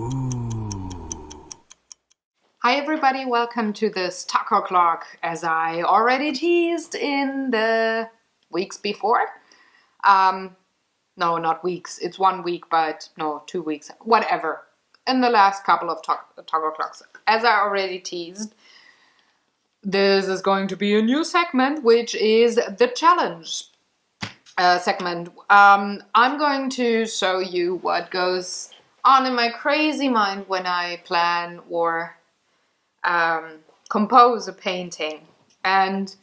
Ooh. Hi everybody, welcome to this Talk-ohhh-Clock, as I already teased in the weeks before. No, not weeks, it's 1 week, but no, 2 weeks, whatever. In the last couple of Talk-ohhh-Clocks, as I already teased, this is going to be a new segment, which is the challenge segment. I'm going to show you what goes on in my crazy mind when I plan or compose a painting. And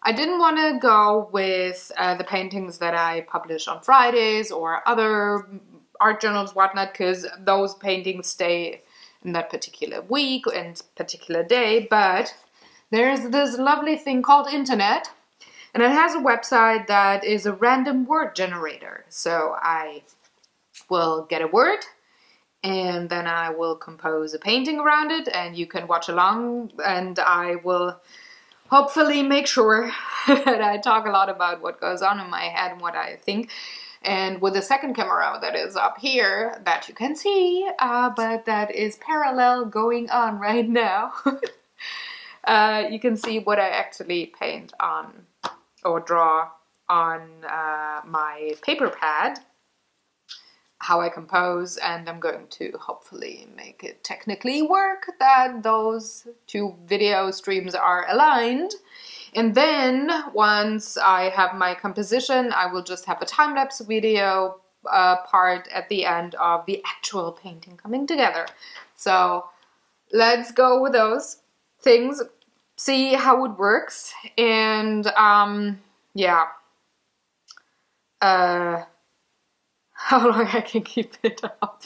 I didn't want to go with the paintings that I publish on Fridays or other art journals, whatnot, because those paintings stay in that particular week and particular day. But there's this lovely thing called internet, and it has a website that is a random word generator. So I will get a word, and then I will compose a painting around it, and you can watch along, and I will hopefully make sure that I talk a lot about what goes on in my head and what I think. And with the second camera that is up here, that you can see, but that is parallel going on right now, you can see what I actually paint on or draw on my paper pad, how I compose, and I'm going to hopefully make it technically work that those two video streams are aligned. And then once I have my composition, I will just have a time-lapse video part at the end of the actual painting coming together. So let's go with those things, see how it works, and yeah. How long I can keep it up,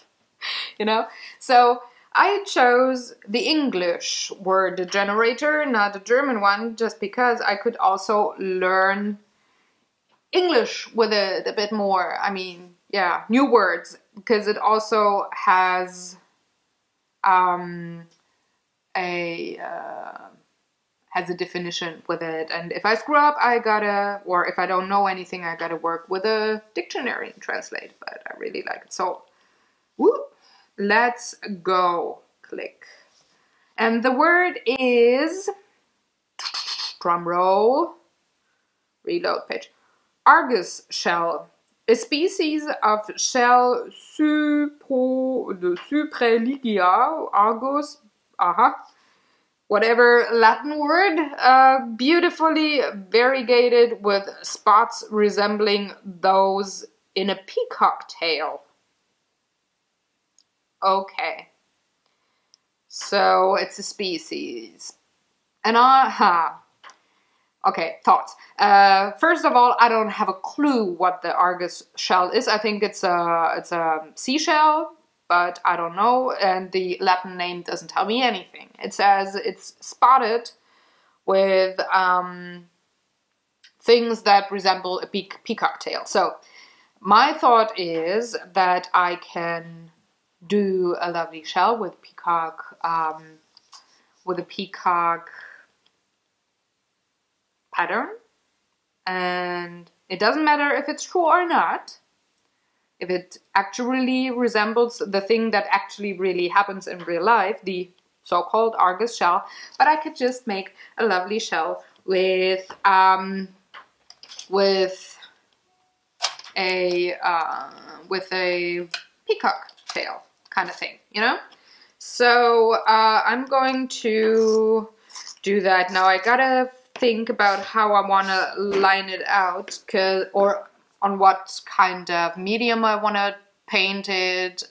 you know? So I chose the English word generator, not the German one, just because I could also learn English with it a bit more. I mean, yeah, new words, because it also has a definition with it, and if I screw up, I gotta, or if I don't know anything, I gotta work with a dictionary and translate, but I really like it. So, whoop, let's go. Click. And the word is, drum roll, reload page, Argus shell, a species of shell Supraligia, Argus, whatever Latin word, beautifully variegated with spots resembling those in a peacock tail. Okay, so it's a species. And okay, thoughts. First of all, I don't have a clue what the Argus shell is. I think it's a seashell, but I don't know, and the Latin name doesn't tell me anything. It says it's spotted with things that resemble a peacock tail. So my thought is that I can do a lovely shell with a peacock pattern, and it doesn't matter if it's true or not, if it actually resembles the thing that actually really happens in real life, the so-called Argus shell, but I could just make a lovely shell with a peacock tail kind of thing, you know? So I'm going to do that. Now I gotta think about how I want to line it out, or on what kind of medium I want to paint it,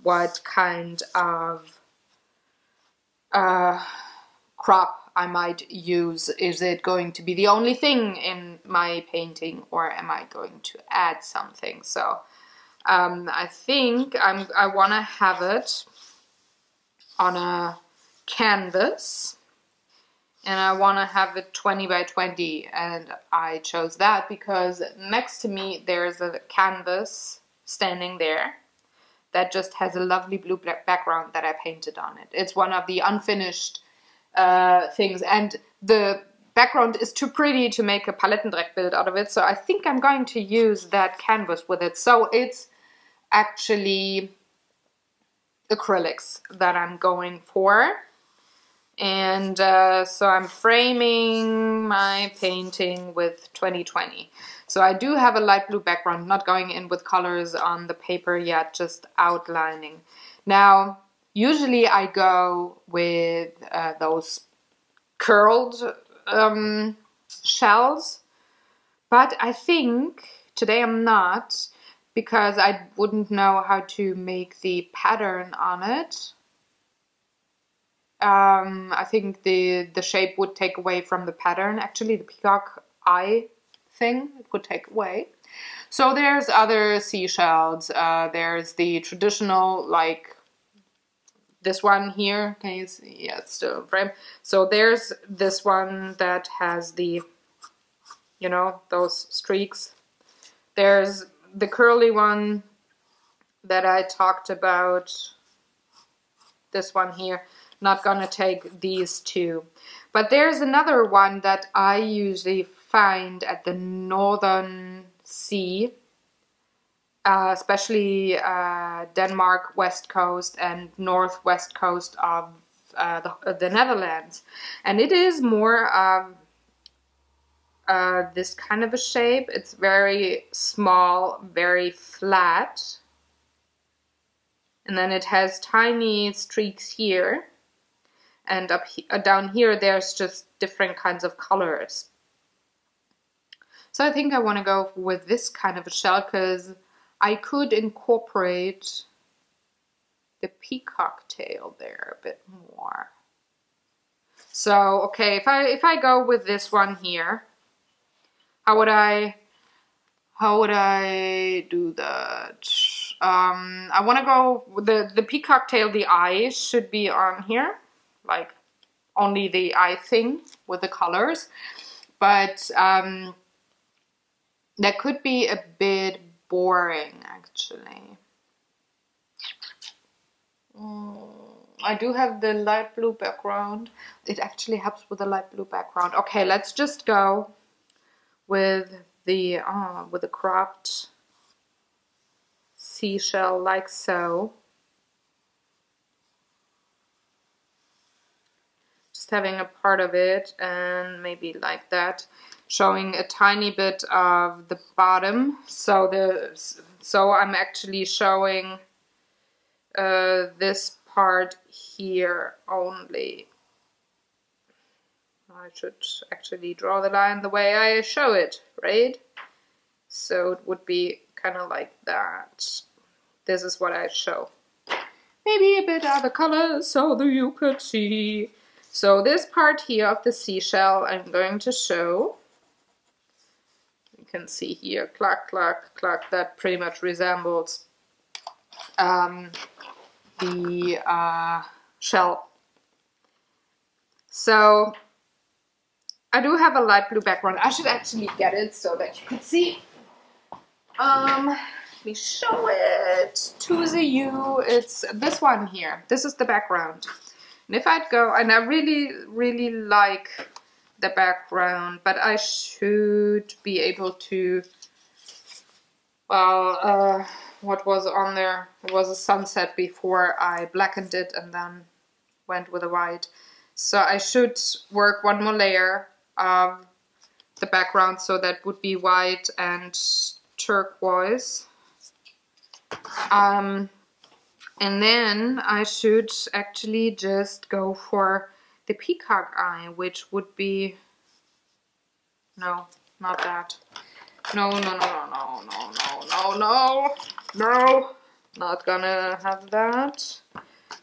what kind of crop I might use. Is it going to be the only thing in my painting, or am I going to add something? So I think I want to have it on a canvas, and I want to have it 20 by 20, and I chose that because next to me there's a canvas standing there that just has a lovely blue background that I painted on it. It's one of the unfinished things, and the background is too pretty to make a palettendreck build out of it, so I think I'm going to use that canvas with it. So it's actually acrylics that I'm going for. And so I'm framing my painting with 2020. So I do have a light blue background, not going in with colors on the paper yet, just outlining. Now, usually I go with those curled shells, but I think today I'm not, because I wouldn't know how to make the pattern on it. I think the shape would take away from the pattern. Actually, the peacock eye thing, it would take away. So there's other seashells. There's the traditional, like this one here. Can you see? Yeah, it's still in frame. So there's this one that has the, you know, those streaks. There's the curly one that I talked about. This one here. Not gonna take these two. But there's another one that I usually find at the northern sea, especially Denmark, west coast, and northwest coast of the Netherlands. And it is more this kind of a shape. It's very small, very flat. And then it has tiny streaks here. And down here, there's just different kinds of colors. So I think I want to go with this kind of a shell, because I could incorporate the peacock tail there a bit more. So, okay, if I go with this one here, how would I do that? I want to go with the peacock tail. The eye should be on here. Like only the eye thing with the colors, but that could be a bit boring actually. I do have the light blue background. It actually helps with the light blue background. Okay, let's just go with the cropped seashell like so. Having a part of it, and maybe like that, showing a tiny bit of the bottom. So I'm actually showing this part here only. I should actually draw the line the way I show it, right? So it would be kind of like that. This is what I show. Maybe a bit other colors so that you could see. So this part here of the seashell I'm going to show. You can see here, clack, clack, clack, that pretty much resembles the shell. So I do have a light blue background. I should actually get it so that you can see. Let me show it to you. It's this one here. This is the background. And if I'd go, and I really, really like the background, but I should be able to, well, what was on there? It was a sunset before I blackened it and then went with a white. So I should work one more layer of the background, so that would be white and turquoise. And then I should actually just go for the peacock eye, which would be, no, not that. No, no, no, no, no, no, no, no, no, not gonna have that,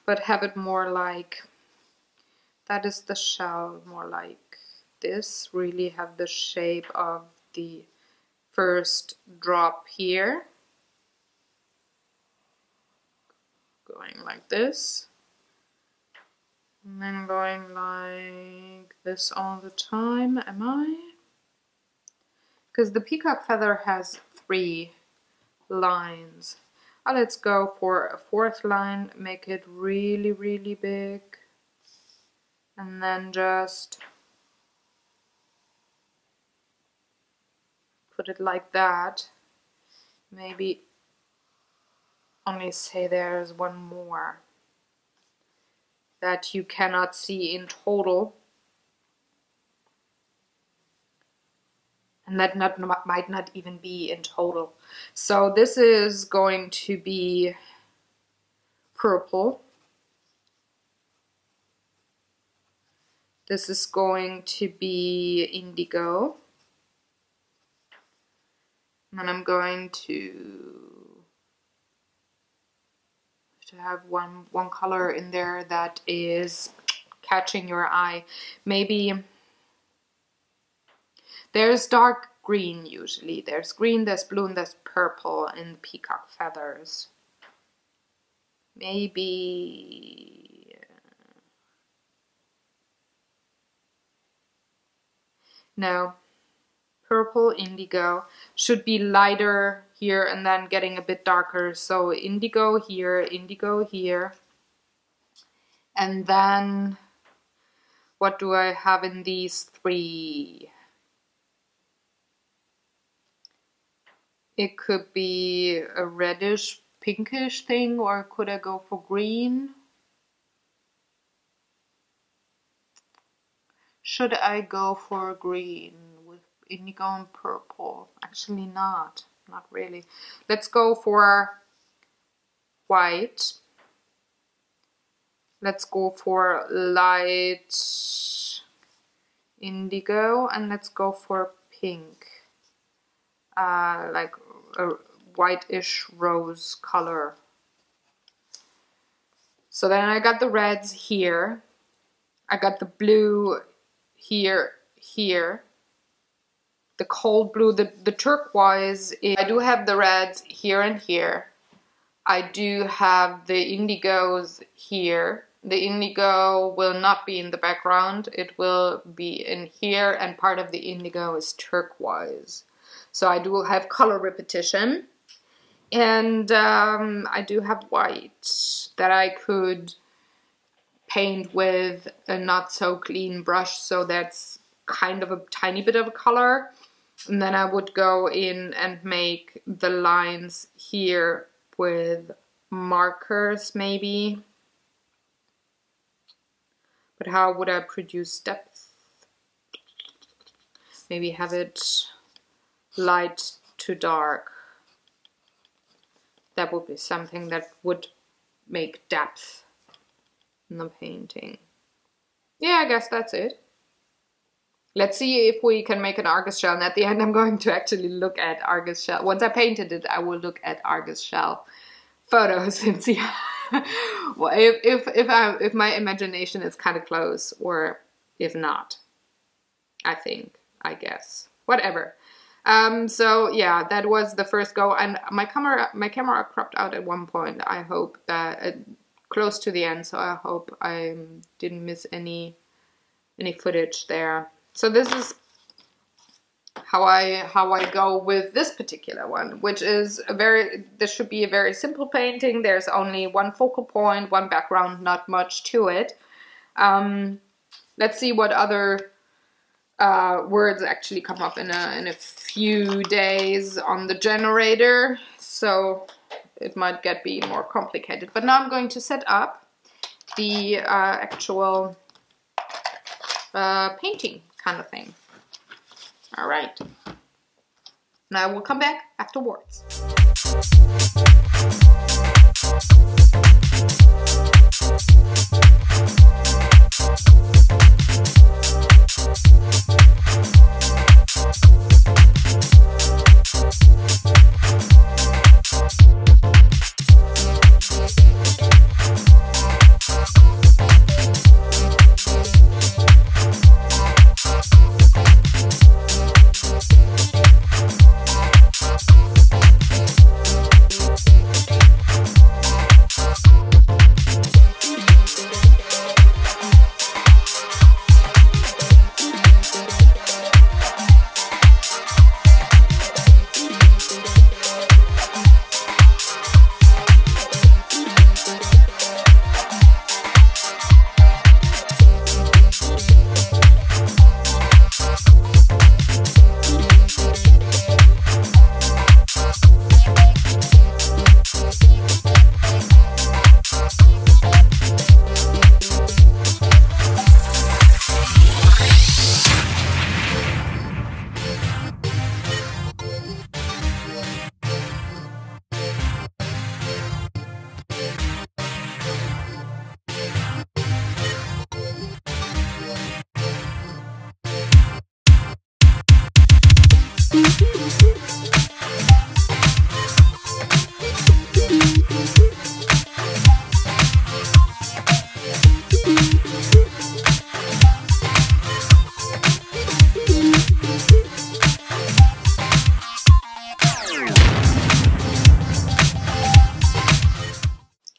but have it more like, that is the shell, more like this, really have the shape of the first drop here. Going like this, and then going like this all the time, am I? Because the peacock feather has 3 lines. Let's go for a 4th line, make it really, really big, and then just put it like that. Maybe only say there's one more. that you cannot see in total. And that might not even be in total. So this is going to be purple. This is going to be indigo. And I'm going to have one color in there that is catching your eye. Maybe there's dark green usually. There's green, there's blue, and there's purple in the peacock feathers. Maybe no. Purple, indigo should be lighter here and then getting a bit darker. So indigo here, and then what do I have in these three? It could be a reddish, pinkish thing, or could I go for green? Should I go for green with indigo and purple? Actually not really. Let's go for white. Let's go for light indigo, and let's go for pink. Like a whitish rose color. So then I got the reds here. I got the blue here. The cold blue, the turquoise. I do have the reds here and here. I do have the indigos here. The indigo will not be in the background. It will be in here, and part of the indigo is turquoise. So I do have color repetition. And I do have white that I could paint with a not so clean brush, so that's kind of a tiny bit of a color. And then I would go in and make the lines here with markers maybe. But how would I produce depth? Maybe have it light to dark. That would be something that would make depth in the painting. Yeah, I guess that's it. Let's see if we can make an Argus shell, and at the end I'm going to actually look at Argus shell. Once I painted it, I will look at Argus shell photos and see well, if my imagination is kind of close, or if not. I guess. Whatever. So yeah, that was the first go, and my camera cropped out at one point. I hope that close to the end, so I hope I didn't miss any footage there. So this is how I go with this particular one, which is this should be a very simple painting. There's only one focal point, one background, not much to it. Let's see what other words actually come up in a few days on the generator, so it might be more complicated. But now I'm going to set up the actual painting kind of thing. All right, and I will come back afterwards.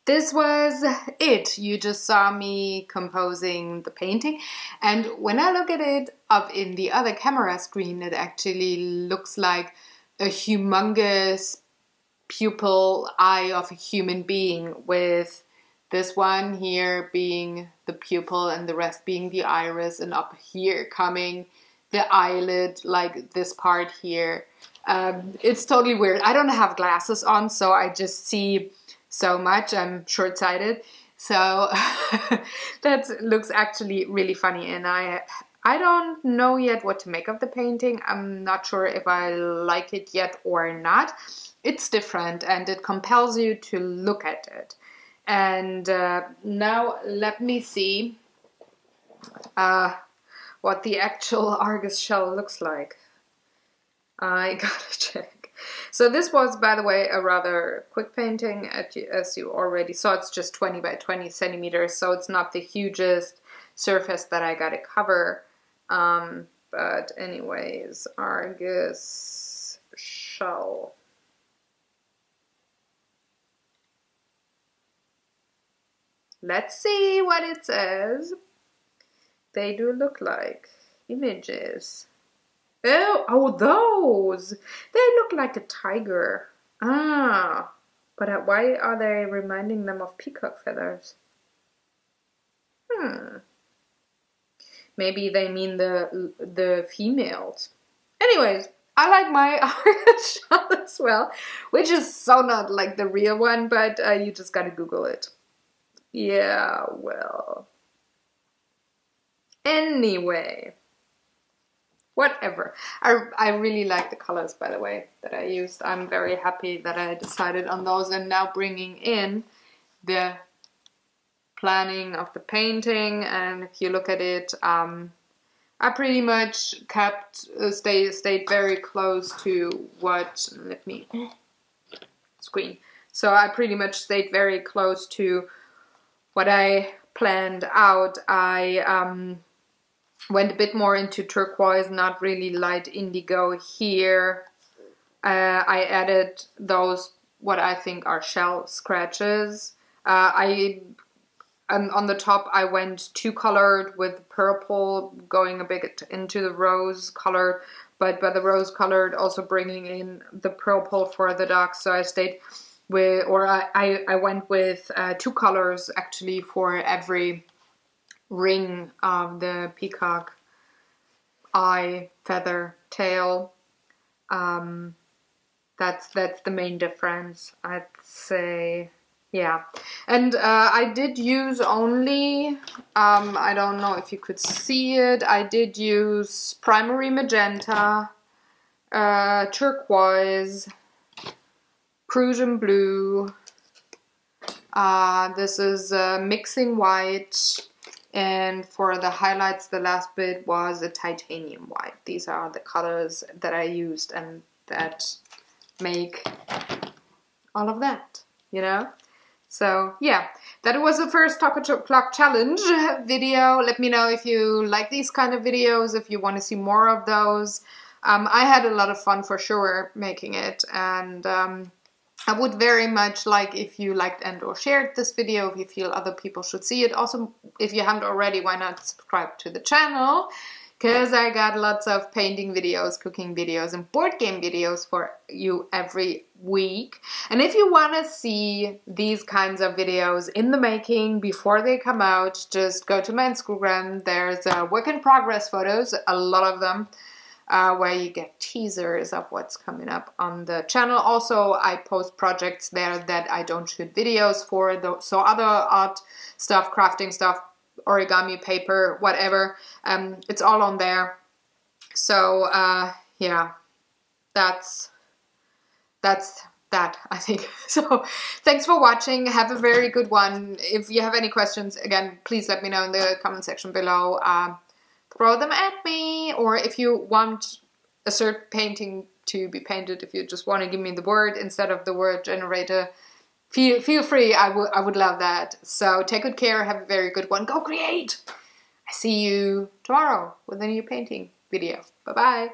this was it. You just saw me composing the painting, and when I look at it up in the other camera screen, it actually looks like a humongous pupil eye of a human being, with this one here being the pupil and the rest being the iris, and up here coming the eyelid, like this part here. It's totally weird. I don't have glasses on, so I just see so much. I'm short-sighted, so that looks actually really funny, and I don't know yet what to make of the painting. I'm not sure if I like it yet or not. It's different, and it compels you to look at it. And now let me see what the actual Argus shell looks like. I gotta check. So this was, by the way, a rather quick painting, as you already saw. It's just 20 by 20 centimeters, so it's not the hugest surface that I gotta cover. But anyways, Argus shell. Let's see what it says. They do look like images. Oh, those! They look like a tiger. Ah, but why are they reminding them of peacock feathers? Maybe they mean the females. Anyways, I like my Argus shell as well, which is so not like the real one, but you just gotta Google it. Yeah, well. Anyway. Whatever. I really like the colors, by the way, that I used. I'm very happy that I decided on those, and now bringing in the planning of the painting. And if you look at it, I pretty much stayed very close to what, let me screen. So I pretty much stayed very close to what I planned out. I went a bit more into turquoise, not really light indigo here. I added those, what I think are shell scratches. On the top I went two colored with purple, going a bit into the rose color, but by the rose colored also bringing in the purple for the dark. So I stayed with, or I went with two colors actually for every ring of the peacock eye, feather, tail. That's the main difference, I'd say. Yeah, and I did use only, I don't know if you could see it, I did use primary magenta, turquoise, Prussian blue, this is mixing white, and for the highlights the last bit was a titanium white. These are the colors that I used and that make all of that, you know? So yeah, that was the first Talk-ohhh-Challenge video. Let me know if you like these kind of videos, if you want to see more of those. I had a lot of fun for sure making it, and I would very much like if you liked and or shared this video, if you feel other people should see it. Also, if you haven't already, why not subscribe to the channel? Because I got lots of painting videos, cooking videos, and board game videos for you every week. And if you want to see these kinds of videos in the making before they come out, just go to my Instagram. There's work in progress photos, a lot of them, where you get teasers of what's coming up on the channel. Also, I post projects there that I don't shoot videos for, so other art stuff, crafting stuff, origami, paper, whatever, it's all on there. So yeah, that's that, I think. So thanks for watching, have a very good one. If you have any questions, again, please let me know in the comment section below. Throw them at me, or if you want a certain painting to be painted, if you just want to give me the word instead of the word generator, feel free. I would love that. So take good care, have a very good one, go create. I see you tomorrow with a new painting video. Bye bye.